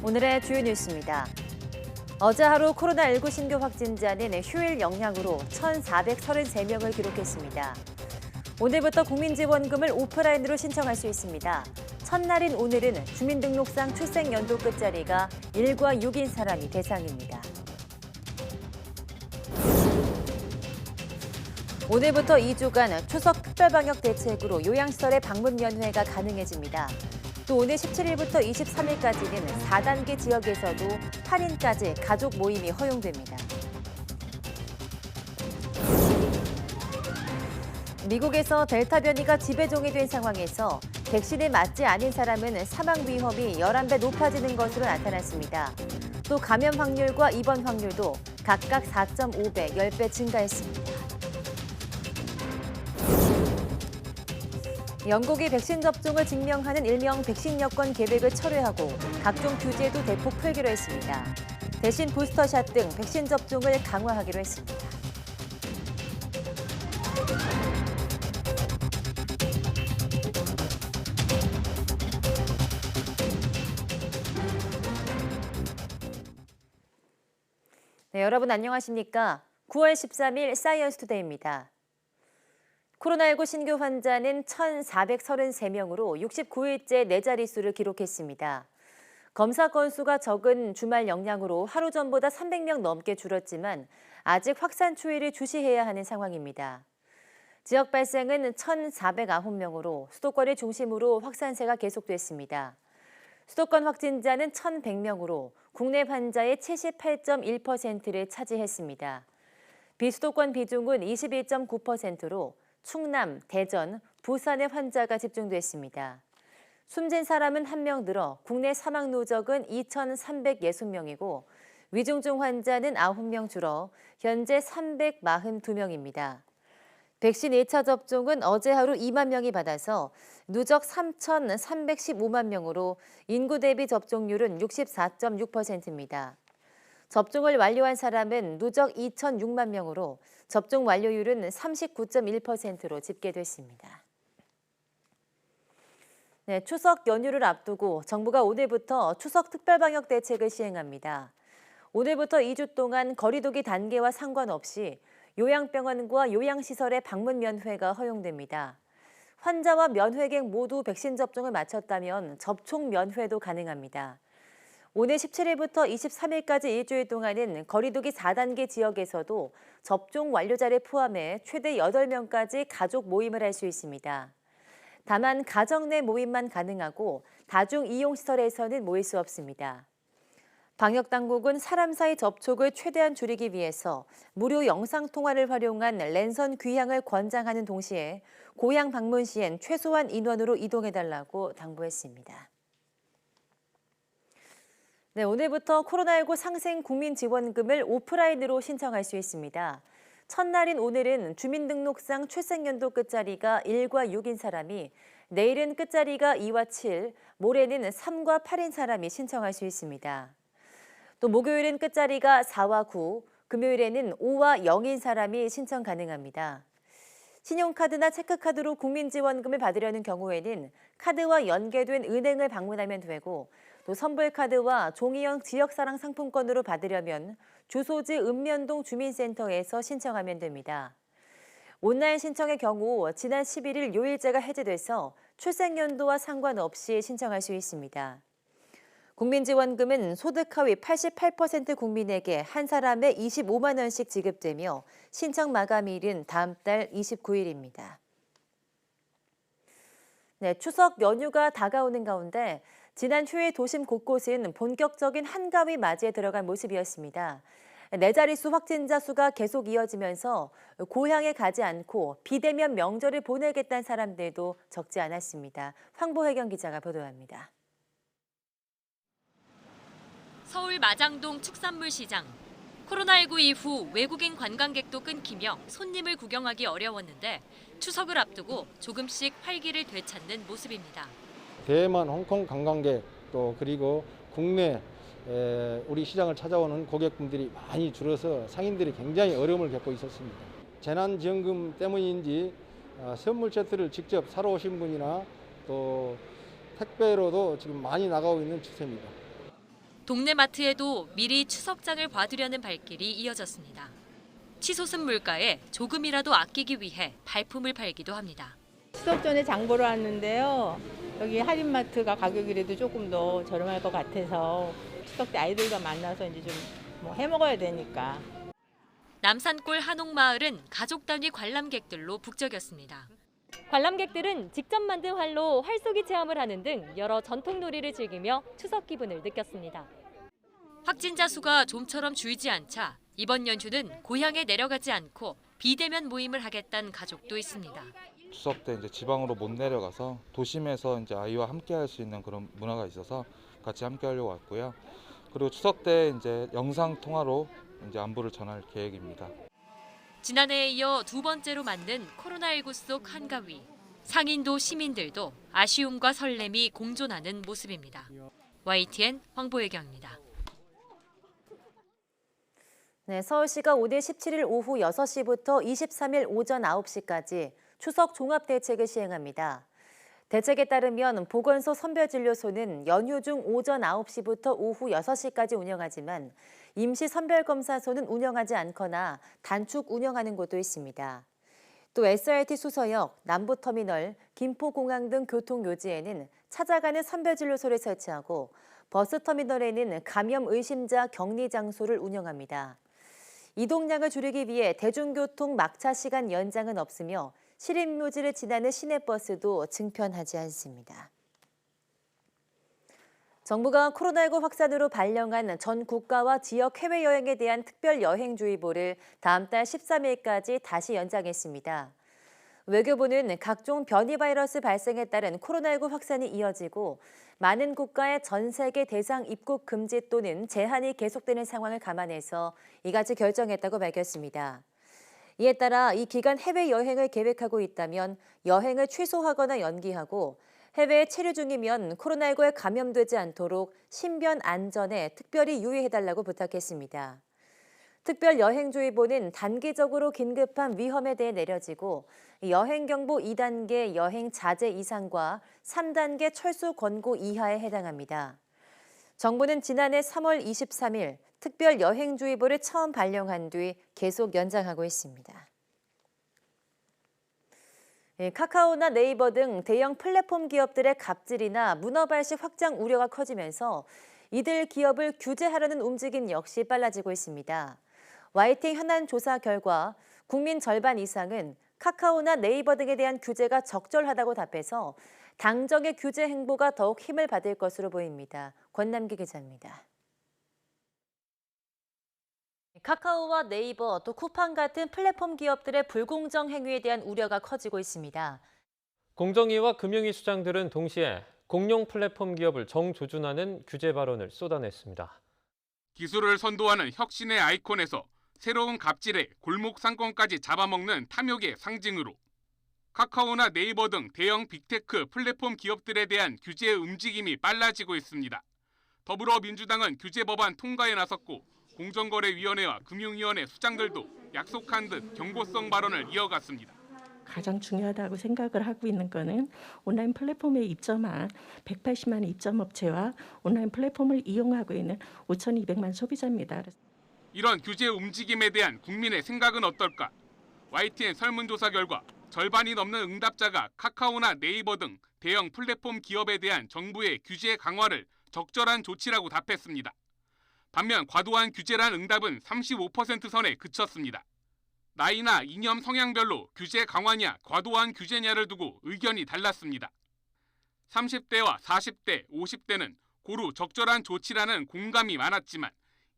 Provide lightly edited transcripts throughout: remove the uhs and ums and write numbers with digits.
오늘의 주요 뉴스입니다. 어제 하루 코로나19 신규 확진자는 휴일 영향으로 1,433명을 기록했습니다. 오늘부터 국민지원금을 오프라인으로 신청할 수 있습니다. 첫날인 오늘은 주민등록상 출생연도 끝자리가 1과 6인 사람이 대상입니다. 오늘부터 2주간 추석 특별방역 대책으로 요양시설의 방문 면회가 가능해집니다. 또 오늘 17일부터 23일까지는 4단계 지역에서도 8인까지 가족 모임이 허용됩니다. 미국에서 델타 변이가 지배종이 된 상황에서 백신에 맞지 않은 사람은 사망 위험이 11배 높아지는 것으로 나타났습니다. 또 감염 확률과 입원 확률도 각각 4.5배, 10배 증가했습니다. 영국이 백신 접종을 증명하는 일명 백신 여권 계획을 철회하고 각종 규제도 대폭 풀기로 했습니다. 대신 부스터샷 등 백신 접종을 강화하기로 했습니다. 네, 여러분 안녕하십니까? 9월 13일 사이언스 투데이입니다. 코로나19 신규 환자는 1,433명으로 69일째 네 자릿수를 기록했습니다. 검사 건수가 적은 주말 영향으로 하루 전보다 300명 넘게 줄었지만 아직 확산 추이를 주시해야 하는 상황입니다. 지역 발생은 1,409명으로 수도권을 중심으로 확산세가 계속됐습니다. 수도권 확진자는 1,100명으로 국내 환자의 78.1%를 차지했습니다. 비수도권 비중은 21.9%로 충남, 대전, 부산의 환자가 집중됐습니다. 숨진 사람은 1명 늘어 국내 사망 누적은 2,360명이고 위중증 환자는 9명 줄어 현재 342명입니다. 백신 1차 접종은 어제 하루 2만 명이 받아서 누적 3,315만 명으로 인구 대비 접종률은 64.6%입니다. 접종을 완료한 사람은 누적 2,006만 명으로 접종 완료율은 39.1%로 집계됐습니다. 네, 추석 연휴를 앞두고 정부가 오늘부터 추석 특별방역 대책을 시행합니다. 오늘부터 2주 동안 거리두기 단계와 상관없이 요양병원과 요양시설의 방문 면회가 허용됩니다. 환자와 면회객 모두 백신 접종을 마쳤다면 접촉 면회도 가능합니다. 오늘 17일부터 23일까지 일주일 동안은 거리두기 4단계 지역에서도 접종 완료자를 포함해 최대 8명까지 가족 모임을 할 수 있습니다. 다만 가정 내 모임만 가능하고 다중 이용시설에서는 모일 수 없습니다. 방역당국은 사람 사이 접촉을 최대한 줄이기 위해서 무료 영상통화를 활용한 랜선 귀향을 권장하는 동시에 고향 방문 시엔 최소한 인원으로 이동해달라고 당부했습니다. 네, 오늘부터 코로나19 상생 국민지원금을 오프라인으로 신청할 수 있습니다. 첫날인 오늘은 주민등록상 출생연도 끝자리가 1과 6인 사람이, 내일은 끝자리가 2와 7, 모레는 3과 8인 사람이 신청할 수 있습니다. 또 목요일은 끝자리가 4와 9, 금요일에는 5와 0인 사람이 신청 가능합니다. 신용카드나 체크카드로 국민지원금을 받으려는 경우에는 카드와 연계된 은행을 방문하면 되고, 또 선불카드와 종이형 지역사랑 상품권으로 받으려면 주소지 읍면동 주민센터에서 신청하면 됩니다. 온라인 신청의 경우 지난 11일 요일제가 해제돼서 출생연도와 상관없이 신청할 수 있습니다. 국민지원금은 소득 하위 88% 국민에게 한 사람에 25만 원씩 지급되며 신청 마감일은 다음 달 29일입니다. 네, 추석 연휴가 다가오는 가운데 지난 휴일 도심 곳곳은 본격적인 한가위 맞이에 들어간 모습이었습니다. 네 자릿수 확진자 수가 계속 이어지면서 고향에 가지 않고 비대면 명절을 보내겠다는 사람들도 적지 않았습니다. 황보혜경 기자가 보도합니다. 서울 마장동 축산물시장. 코로나19 이후 외국인 관광객도 끊기며 손님을 구경하기 어려웠는데 추석을 앞두고 조금씩 활기를 되찾는 모습입니다. 대만, 홍콩 관광객 또 그리고 국내 우리 시장을 찾아오는 고객분들이 많이 줄어서 상인들이 굉장히 어려움을 겪고 있었습니다. 재난지원금 때문인지 선물 세트를 직접 사러 오신 분이나 또 택배로도 지금 많이 나가고 있는 추세입니다. 동네 마트에도 미리 추석장을 봐두려는 발길이 이어졌습니다. 치솟은 물가에 조금이라도 아끼기 위해 발품을 팔기도 합니다. 추석 전에 장 보러 왔는데요. 여기 할인마트가 가격이라도 조금 더 저렴할 것 같아서 추석 때 아이들과 만나서 이제 좀 뭐 해먹어야 되니까. 남산골 한옥마을은 가족 단위 관람객들로 북적였습니다. 관람객들은 직접 만든 활로 활쏘기 체험을 하는 등 여러 전통 놀이를 즐기며 추석 기분을 느꼈습니다. 확진자 수가 좀처럼 줄지 않자 이번 연휴는 고향에 내려가지 않고 비대면 모임을 하겠다는 가족도 있습니다. 추석 때 이제 지방으로 못 내려가서 도심에서 이제 아이와 함께 할 수 있는 그런 문화가 있어서 같이 함께 하려고 왔고요. 그리고 추석 때 이제 영상 통화로 이제 안부를 전할 계획입니다. 지난해에 이어 두 번째로 맞는 코로나19 속 한가위. 상인도 시민들도 아쉬움과 설렘이 공존하는 모습입니다. YTN 황보혜경입니다. 네, 서울시가 오늘 17일 오후 6시부터 23일 오전 9시까지 추석 종합대책을 시행합니다. 대책에 따르면 보건소 선별진료소는 연휴 중 오전 9시부터 오후 6시까지 운영하지만 임시 선별검사소는 운영하지 않거나 단축 운영하는 곳도 있습니다. 또 SRT 수서역, 남부터미널, 김포공항 등 교통요지에는 찾아가는 선별진료소를 설치하고 버스터미널에는 감염 의심자 격리 장소를 운영합니다. 이동량을 줄이기 위해 대중교통 막차 시간 연장은 없으며 시립묘지를 지나는 시내버스도 증편하지 않습니다. 정부가 코로나19 확산으로 발령한 전 국가와 지역 해외여행에 대한 특별여행주의보를 다음 달 13일까지 다시 연장했습니다. 외교부는 각종 변이 바이러스 발생에 따른 코로나19 확산이 이어지고 많은 국가의 전 세계 대상 입국 금지 또는 제한이 계속되는 상황을 감안해서 이같이 결정했다고 밝혔습니다. 이에 따라 이 기간 해외여행을 계획하고 있다면 여행을 취소하거나 연기하고 해외에 체류 중이면 코로나19에 감염되지 않도록 신변 안전에 특별히 유의해달라고 부탁했습니다. 특별여행주의보는 단기적으로 긴급한 위험에 대해 내려지고 여행경보 2단계 여행 자제 이상과 3단계 철수 권고 이하에 해당합니다. 정부는 지난해 3월 23일 특별여행주의보를 처음 발령한 뒤 계속 연장하고 있습니다. 카카오나 네이버 등 대형 플랫폼 기업들의 갑질이나 문어 발식 확장 우려가 커지면서 이들 기업을 규제하려는 움직임 역시 빨라지고 있습니다. YTN 현안 조사 결과 국민 절반 이상은 카카오나 네이버 등에 대한 규제가 적절하다고 답해서 당정의 규제 행보가 더욱 힘을 받을 것으로 보입니다. 권남기 기자입니다. 카카오와 네이버 또 쿠팡 같은 플랫폼 기업들의 불공정 행위에 대한 우려가 커지고 있습니다. 공정위와 금융위 수장들은 동시에 공룡 플랫폼 기업을 정조준하는 규제 발언을 쏟아냈습니다. 기술을 선도하는 혁신의 아이콘에서 새로운 갑질에 골목 상권까지 잡아먹는 탐욕의 상징으로 카카오나 네이버 등 대형 빅테크 플랫폼 기업들에 대한 규제 움직임이 빨라지고 있습니다. 더불어민주당은 규제 법안 통과에 나섰고 공정거래위원회와 금융위원회 수장들도 약속한 듯 경고성 발언을 이어갔습니다. 가장 중요하다고 생각을 하고 있는 것은 온라인 플랫폼에 입점한 180만 입점업체와 온라인 플랫폼을 이용하고 있는 5,200만 소비자입니다. 이런 규제 움직임에 대한 국민의 생각은 어떨까? YTN 설문조사 결과 절반이 넘는 응답자가 카카오나 네이버 등 대형 플랫폼 기업에 대한 정부의 규제 강화를 적절한 조치라고 답했습니다. 반면 과도한 규제란 응답은 35% 선에 그쳤습니다. 나이나 이념 성향별로 규제 강화냐 과도한 규제냐를 두고 의견이 달랐습니다. 30대와 40대, 50대는 고루 적절한 조치라는 공감이 많았지만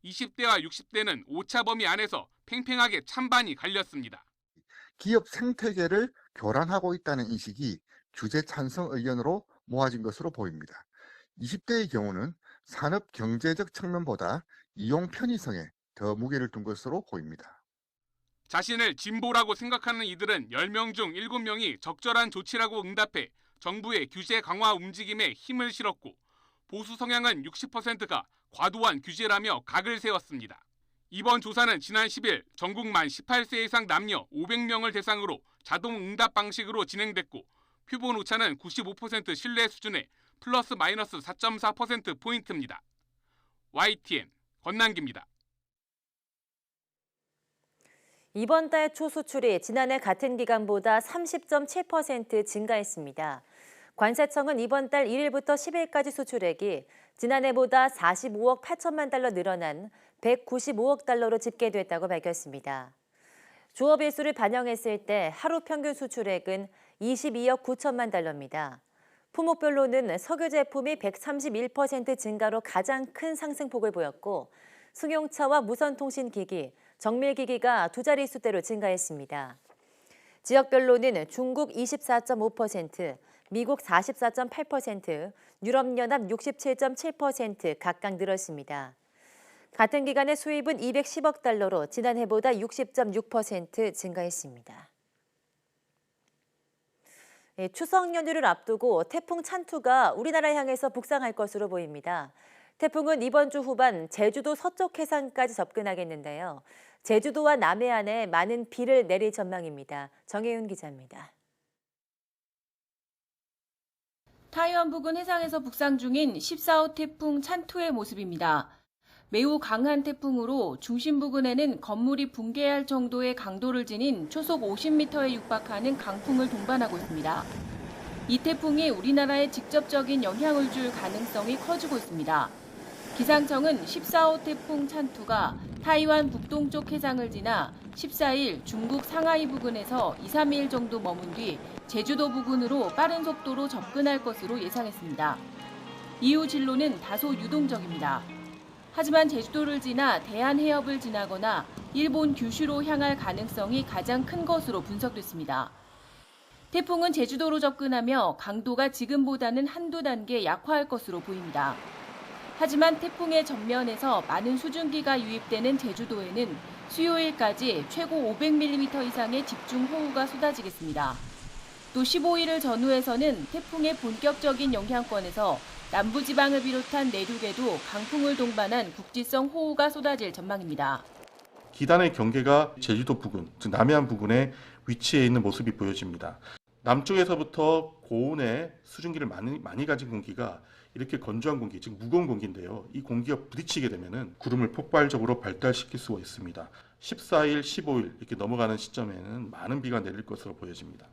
20대와 60대는 오차 범위 안에서 팽팽하게 찬반이 갈렸습니다. 기업 생태계를 교란하고 있다는 인식이 규제 찬성 의견으로 모아진 것으로 보입니다. 20대의 경우는 산업 경제적 측면보다 이용 편의성에 더 무게를 둔 것으로 보입니다. 자신을 진보라고 생각하는 이들은 10명 중 7명이 적절한 조치라고 응답해 정부의 규제 강화 움직임에 힘을 실었고 보수 성향은 60%가 과도한 규제라며 각을 세웠습니다. 이번 조사는 지난 10일 전국 만 18세 이상 남녀 500명을 대상으로 자동 응답 방식으로 진행됐고 표본 오차는 95% 신뢰 수준에 플러스 마이너스 4.4%포인트입니다. YTN 권남기입니다. 이번 달 초 수출이 지난해 같은 기간보다 30.7% 증가했습니다. 관세청은 이번 달 1일부터 10일까지 수출액이 지난해보다 45억 8천만 달러 늘어난 195억 달러로 집계됐다고 밝혔습니다. 조업일수를 반영했을 때 하루 평균 수출액은 22억 9천만 달러입니다. 품목별로는 석유 제품이 131% 증가로 가장 큰 상승폭을 보였고 승용차와 무선통신기기, 정밀기기가 두 자릿수대로 증가했습니다. 지역별로는 중국 24.5%, 미국 44.8%, 유럽연합 67.7% 각각 늘었습니다. 같은 기간의 수입은 210억 달러로 지난해보다 60.6% 증가했습니다. 추석 연휴를 앞두고 태풍 찬투가 우리나라 향해서 북상할 것으로 보입니다. 태풍은 이번 주 후반 제주도 서쪽 해상까지 접근하겠는데요. 제주도와 남해안에 많은 비를 내릴 전망입니다. 정혜윤 기자입니다. 타이완 부근 해상에서 북상 중인 14호 태풍 찬투의 모습입니다. 매우 강한 태풍으로 중심 부근에는 건물이 붕괴할 정도의 강도를 지닌 초속 50m에 육박하는 강풍을 동반하고 있습니다. 이 태풍이 우리나라에 직접적인 영향을 줄 가능성이 커지고 있습니다. 기상청은 14호 태풍 찬투가 타이완 북동쪽 해상을 지나 14일 중국 상하이 부근에서 2, 3일 정도 머문 뒤 제주도 부근으로 빠른 속도로 접근할 것으로 예상했습니다. 이후 진로는 다소 유동적입니다. 하지만 제주도를 지나 대한해협을 지나거나 일본 규슈로 향할 가능성이 가장 큰 것으로 분석됐습니다. 태풍은 제주도로 접근하며 강도가 지금보다는 한두 단계 약화할 것으로 보입니다. 하지만 태풍의 전면에서 많은 수증기가 유입되는 제주도에는 수요일까지 최고 500mm 이상의 집중호우가 쏟아지겠습니다. 또 15일을 전후해서는 태풍의 본격적인 영향권에서 남부지방을 비롯한 내륙에도 강풍을 동반한 국지성 호우가 쏟아질 전망입니다. 기단의 경계가 제주도 부근, 즉 남해안 부근에 위치해 있는 모습이 보여집니다. 남쪽에서부터 고온의 수증기를 많이 가진 공기가 이렇게 건조한 공기, 즉 무거운 공기인데요. 이 공기가 부딪히게 되면은 구름을 폭발적으로 발달시킬 수가 있습니다. 14일, 15일 이렇게 넘어가는 시점에는 많은 비가 내릴 것으로 보여집니다.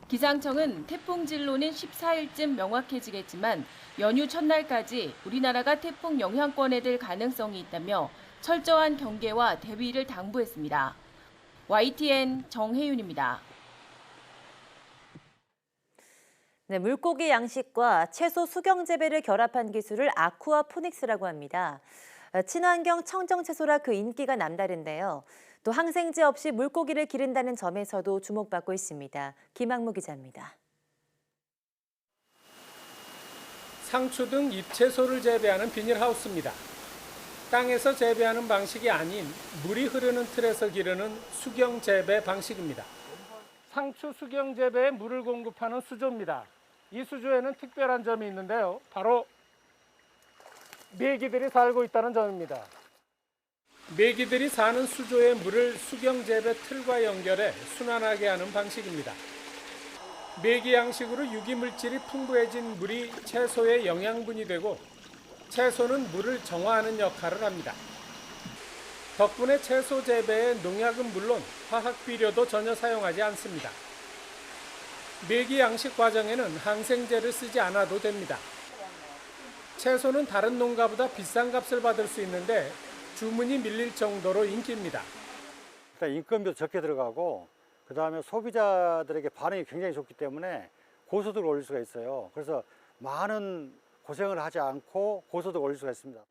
기상청은 태풍 진로는 14일쯤 명확해지겠지만 연휴 첫날까지 우리나라가 태풍 영향권에 들 가능성이 있다며 철저한 경계와 대비를 당부했습니다. YTN 정혜윤입니다. 네, 물고기 양식과 채소 수경 재배를 결합한 기술을 아쿠아포닉스라고 합니다. 친환경 청정 채소라 그 인기가 남다른데요. 또 항생제 없이 물고기를 기른다는 점에서도 주목받고 있습니다. 김학무 기자입니다. 상추 등 잎채소를 재배하는 비닐하우스입니다. 땅에서 재배하는 방식이 아닌 물이 흐르는 틀에서 기르는 수경 재배 방식입니다. 상추 수경 재배에 물을 공급하는 수조입니다. 이 수조에는 특별한 점이 있는데요. 바로 메기들이 살고 있다는 점입니다. 메기들이 사는 수조의 물을 수경 재배 틀과 연결해 순환하게 하는 방식입니다. 메기 양식으로 유기물질이 풍부해진 물이 채소의 영양분이 되고 채소는 물을 정화하는 역할을 합니다. 덕분에 채소 재배에 농약은 물론 화학 비료도 전혀 사용하지 않습니다. 메기 양식 과정에는 항생제를 쓰지 않아도 됩니다. 채소는 다른 농가보다 비싼 값을 받을 수 있는데 주문이 밀릴 정도로 인기입니다. 일단 인건비도 적게 들어가고 그다음에 소비자들에게 반응이 굉장히 좋기 때문에 고소득을 올릴 수가 있어요. 그래서 많은 고생을 하지 않고 고소득을 올릴 수가 있습니다.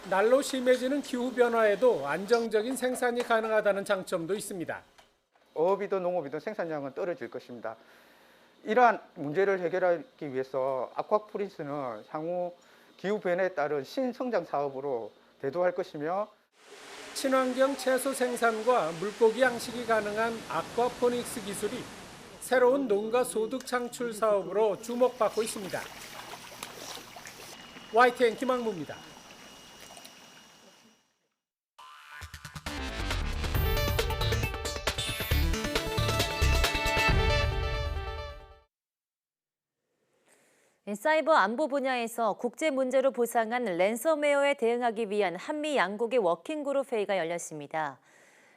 날로 심해지는 기후 변화에도 안정적인 생산이 가능하다는 장점도 있습니다. 어업이든 농업이든 생산량은 떨어질 것입니다. 이러한 문제를 해결하기 위해서 아쿠아포닉스는 향후 기후 변화에 따른 신성장 사업으로 대두할 것이며 친환경 채소 생산과 물고기 양식이 가능한 아쿠아포닉스 기술이 새로운 농가 소득 창출 사업으로 주목받고 있습니다. YTN 김학무입니다. 사이버 안보 분야에서 국제 문제로 부상한 랜섬웨어에 대응하기 위한 한미 양국의 워킹그룹 회의가 열렸습니다.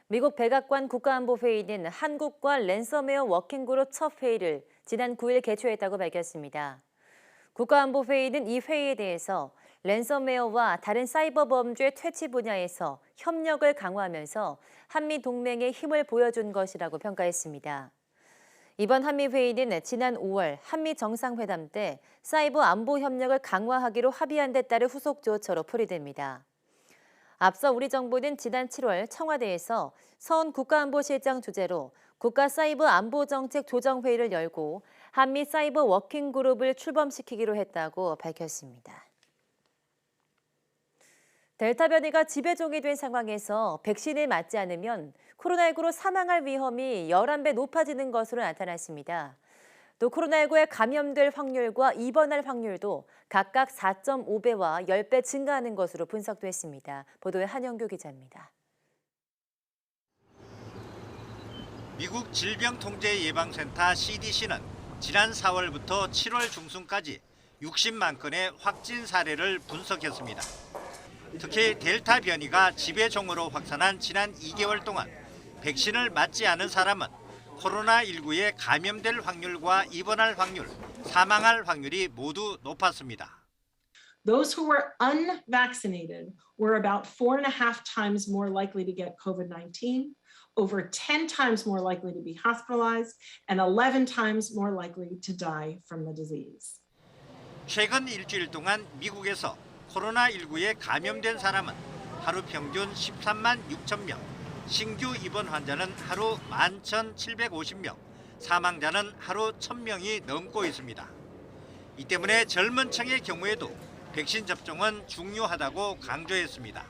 미국 백악관 국가안보회의는 한국과 랜섬웨어 워킹그룹 첫 회의를 지난 9일 개최했다고 밝혔습니다. 국가안보회의는 이 회의에 대해서 랜섬웨어와 다른 사이버 범죄 퇴치 분야에서 협력을 강화하면서 한미 동맹의 힘을 보여준 것이라고 평가했습니다. 이번 한미회의는 지난 5월 한미 정상회담 때 사이버 안보 협력을 강화하기로 합의한 데 따른 후속 조처로 풀이됩니다. 앞서 우리 정부는 지난 7월 청와대에서 서훈 국가안보실장 주재로 국가사이버안보정책 조정회의를 열고 한미 사이버 워킹그룹을 출범시키기로 했다고 밝혔습니다. 델타 변이가 지배종이 된 상황에서 백신을 맞지 않으면 코로나19로 사망할 위험이 11배 높아지는 것으로 나타났습니다. 또 코로나19에 감염될 확률과 입원할 확률도 각각 4.5배와 10배 증가하는 것으로 분석됐습니다. 보도에 한영규 기자입니다. 미국 질병통제예방센터 CDC는 지난 4월부터 7월 중순까지 60만 건의 확진 사례를 분석했습니다. 특히 델타 변이가 지배종으로 확산한 지난 2개월 동안 백신을 맞지 않은 사람은 코로나19에 감염될 확률과 입원할 확률, 사망할 확률이 모두 높았습니다. Those who were unvaccinated were about 4.5 times more likely to get COVID-19, over 10 times more likely to be hospitalized, and 11 times more likely to die from the disease. 최근 일주일 동안 미국에서 코로나19에 감염된 사람은 하루 평균 13만 6천 명, 신규 입원 환자는 하루 11,750명, 사망자는 하루 1,000명이 넘고 있습니다. 이 때문에 젊은 층의 경우에도 백신 접종은 중요하다고 강조했습니다.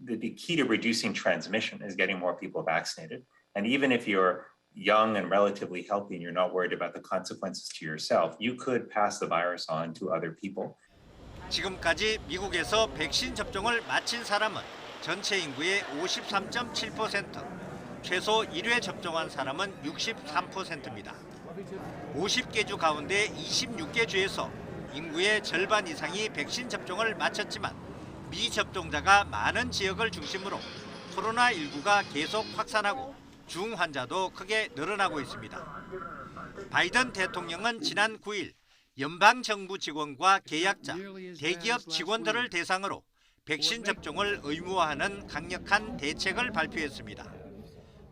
The key to reducing transmission is getting more people vaccinated. And even if you're young and relatively healthy and you're not worried about the consequences to yourself, you could pass the virus on to other people. 지금까지 미국에서 백신 접종을 마친 사람은 전체 인구의 53.7%, 최소 1회 접종한 사람은 63%입니다. 50개 주 가운데 26개 주에서 인구의 절반 이상이 백신 접종을 마쳤지만 미접종자가 많은 지역을 중심으로 코로나19가 계속 확산하고 중환자도 크게 늘어나고 있습니다. 바이든 대통령은 지난 9일 연방정부 직원과 계약자, 대기업 직원들을 대상으로 백신 접종을 의무화하는 강력한 대책을 발표했습니다.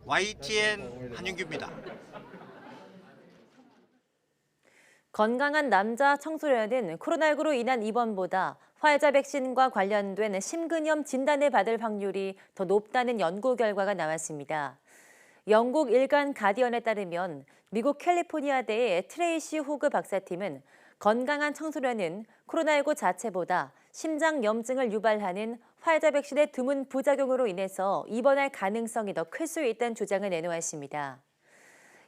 YTN 한윤규입니다. 건강한 남자 청소년은 코로나19로 인한 입원보다 화이자 백신과 관련된 심근염 진단을 받을 확률이 더 높다는 연구 결과가 나왔습니다. 영국 일간 가디언에 따르면 미국 캘리포니아대의 트레이시 호그 박사팀은 건강한 청소년은 코로나19 자체보다 심장염증을 유발하는 화이자 백신의 드문 부작용으로 인해서 입원할 가능성이 더 클 수 있다는 주장을 내놓았습니다.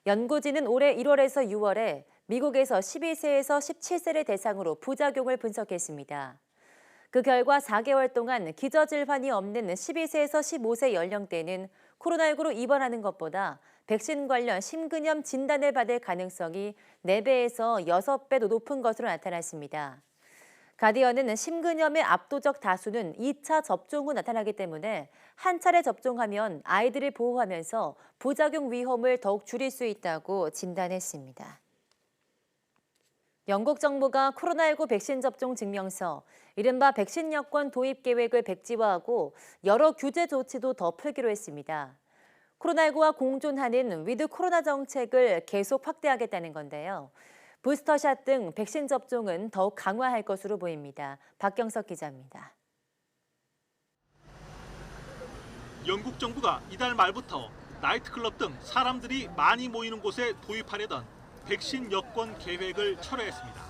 연구진은 올해 1월에서 6월에 미국에서 12세에서 17세를 대상으로 부작용을 분석했습니다. 그 결과 4개월 동안 기저질환이 없는 12세에서 15세 연령대는 코로나19로 입원하는 것보다 백신 관련 심근염 진단을 받을 가능성이 4배에서 6배도 높은 것으로 나타났습니다. 가디언은 심근염의 압도적 다수는 2차 접종 후 나타나기 때문에 한 차례 접종하면 아이들을 보호하면서 부작용 위험을 더욱 줄일 수 있다고 진단했습니다. 영국 정부가 코로나19 백신 접종 증명서, 이른바 백신 여권 도입 계획을 백지화하고 여러 규제 조치도 더 풀기로 했습니다. 코로나19와 공존하는 위드 코로나 정책을 계속 확대하겠다는 건데요. 부스터샷 등 백신 접종은 더욱 강화할 것으로 보입니다. 박경석 기자입니다. 영국 정부가 이달 말부터 나이트클럽 등 사람들이 많이 모이는 곳에 도입하려던 백신 여권 계획을 철회했습니다.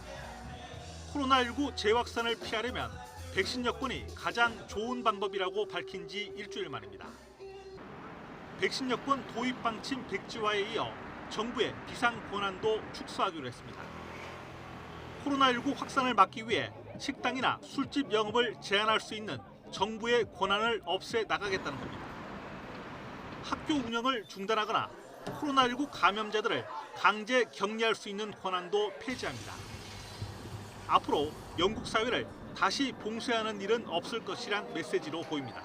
코로나19 재확산을 피하려면 백신 여권이 가장 좋은 방법이라고 밝힌 지 일주일 만입니다. 백신 여권 도입 방침 백지화에 이어 정부의 비상 권한도 축소하기로 했습니다. 코로나19 확산을 막기 위해 식당이나 술집 영업을 제한할 수 있는 정부의 권한을 없애 나가겠다는 겁니다. 학교 운영을 중단하거나 코로나19 감염자들을 강제 격리할 수 있는 권한도 폐지합니다. 앞으로 영국 사회를 다시 봉쇄하는 일은 없을 것이란 메시지로 보입니다.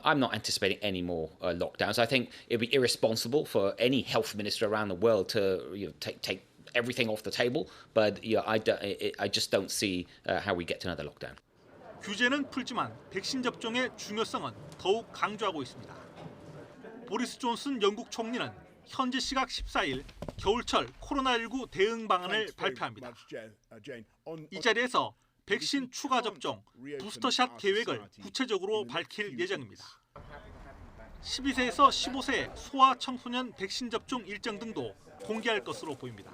I'm not anticipating any more lockdowns. I think it would be irresponsible for any health minister around the world to take everything off the table. But I just don't see how we get to another lockdown. 규제는 풀지만 백신 접종의 중요성은 더욱 강조하고 있습니다. 보리스 존슨 영국 총리는 현지 시각 14일 겨울철 코로나19 대응 방안을 발표합니다. 이 자리에서 백신 추가 접종, 부스터샷 계획을 구체적으로 밝힐 예정입니다. 12세에서 15세의 소아 청소년 백신 접종 일정 등도 공개할 것으로 보입니다.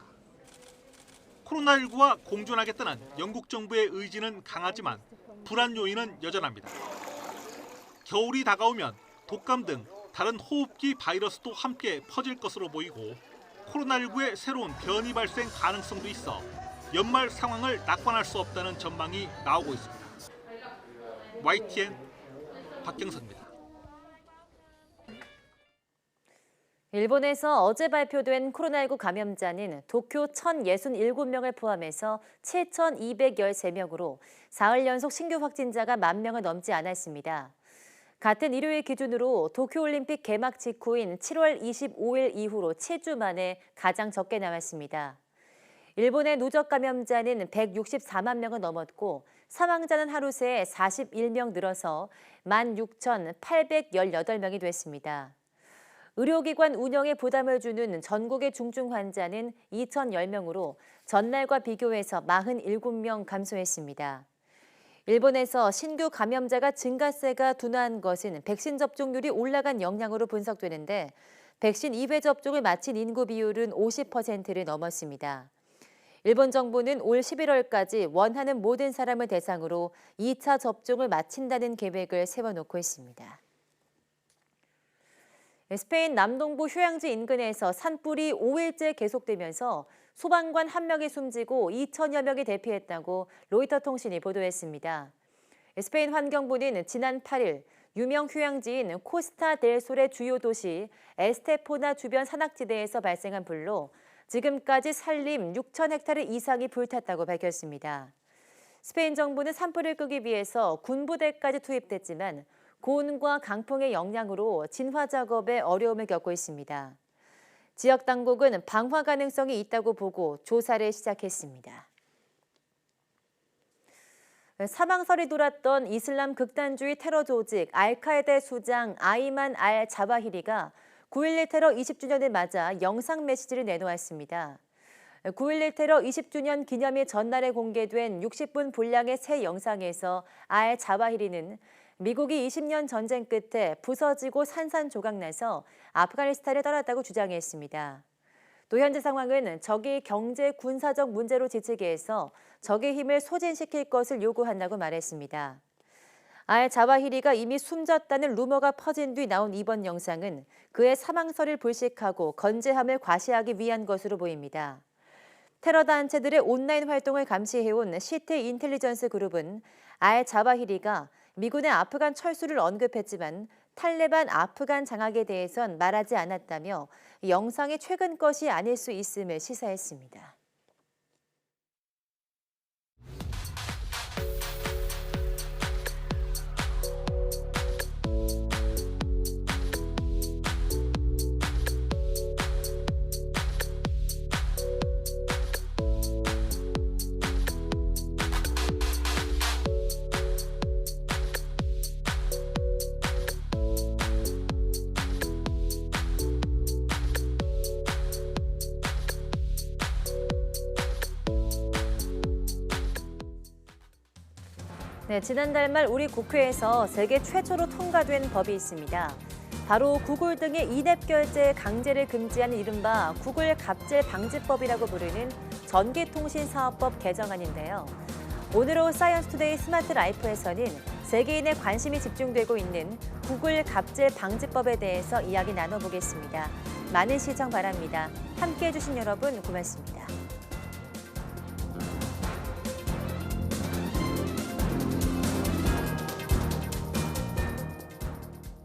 코로나19와 공존하겠다는 영국 정부의 의지는 강하지만 불안 요인은 여전합니다. 겨울이 다가오면 독감 등 다른 호흡기 바이러스도 함께 퍼질 것으로 보이고 코로나19의 새로운 변이 발생 가능성도 있어 연말 상황을 낙관할 수 없다는 전망이 나오고 있습니다. YTN 박경석입니다. 일본에서 어제 발표된 코로나19 감염자는 도쿄 1,067명을 포함해서 7,213명으로 사흘 연속 신규 확진자가 10,000명을 넘지 않았습니다. 같은 일요일 기준으로 도쿄올림픽 개막 직후인 7월 25일 이후로 7주 만에 가장 적게 나왔습니다. 일본의 누적 감염자는 164만 명을 넘었고 사망자는 하루 새 41명 늘어서 16,818명이 됐습니다. 의료기관 운영에 부담을 주는 전국의 중증 환자는 2,010명으로 전날과 비교해서 47명 감소했습니다. 일본에서 신규 감염자가 증가세가 둔화한 것은 백신 접종률이 올라간 영향으로 분석되는데 백신 2회 접종을 마친 인구 비율은 50%를 넘었습니다. 일본 정부는 올 11월까지 원하는 모든 사람을 대상으로 2차 접종을 마친다는 계획을 세워놓고 있습니다. 스페인 남동부 휴양지 인근에서 산불이 5일째 계속되면서 소방관 1명이 숨지고 2천여 명이 대피했다고 로이터 통신이 보도했습니다. 스페인 환경부는 지난 8일 유명 휴양지인 코스타 델 솔의 주요 도시 에스테포나 주변 산악지대에서 발생한 불로 지금까지 산림 6,000헥타르 이상이 불탔다고 밝혔습니다. 스페인 정부는 산불을 끄기 위해서 군부대까지 투입됐지만 고온과 강풍의 영향으로 진화 작업에 어려움을 겪고 있습니다. 지역 당국은 방화 가능성이 있다고 보고 조사를 시작했습니다. 사망설이 돌았던 이슬람 극단주의 테러 조직 알카에다 수장 아이만 알 자와히리가 9.11 테러 20주년을 맞아 영상 메시지를 내놓았습니다. 9.11 테러 20주년 기념일 전날에 공개된 60분 분량의 새 영상에서 알 자와히리는 미국이 20년 전쟁 끝에 부서지고 산산조각나서 아프가니스탄을 떠났다고 주장했습니다. 또 현재 상황은 적이 경제 군사적 문제로 지치게 해서 적의 힘을 소진시킬 것을 요구한다고 말했습니다. 알 자와히리가 이미 숨졌다는 루머가 퍼진 뒤 나온 이번 영상은 그의 사망설을 불식하고 건재함을 과시하기 위한 것으로 보입니다. 테러 단체들의 온라인 활동을 감시해온 시티 인텔리전스 그룹은 알 자와히리가 미군의 아프간 철수를 언급했지만 탈레반 아프간 장악에 대해선 말하지 않았다며 영상이 최근 것이 아닐 수 있음을 시사했습니다. 네, 지난달 말 우리 국회에서 세계 최초로 통과된 법이 있습니다. 바로 구글 등의 이앱 결제 강제를 금지하는 이른바 구글 갑질 방지법이라고 부르는 전기통신사업법 개정안인데요. 오늘 오후 사이언스투데이 스마트 라이프에서는 세계인의 관심이 집중되고 있는 구글 갑질 방지법에 대해서 이야기 나눠보겠습니다. 많은 시청 바랍니다. 함께해 주신 여러분 고맙습니다.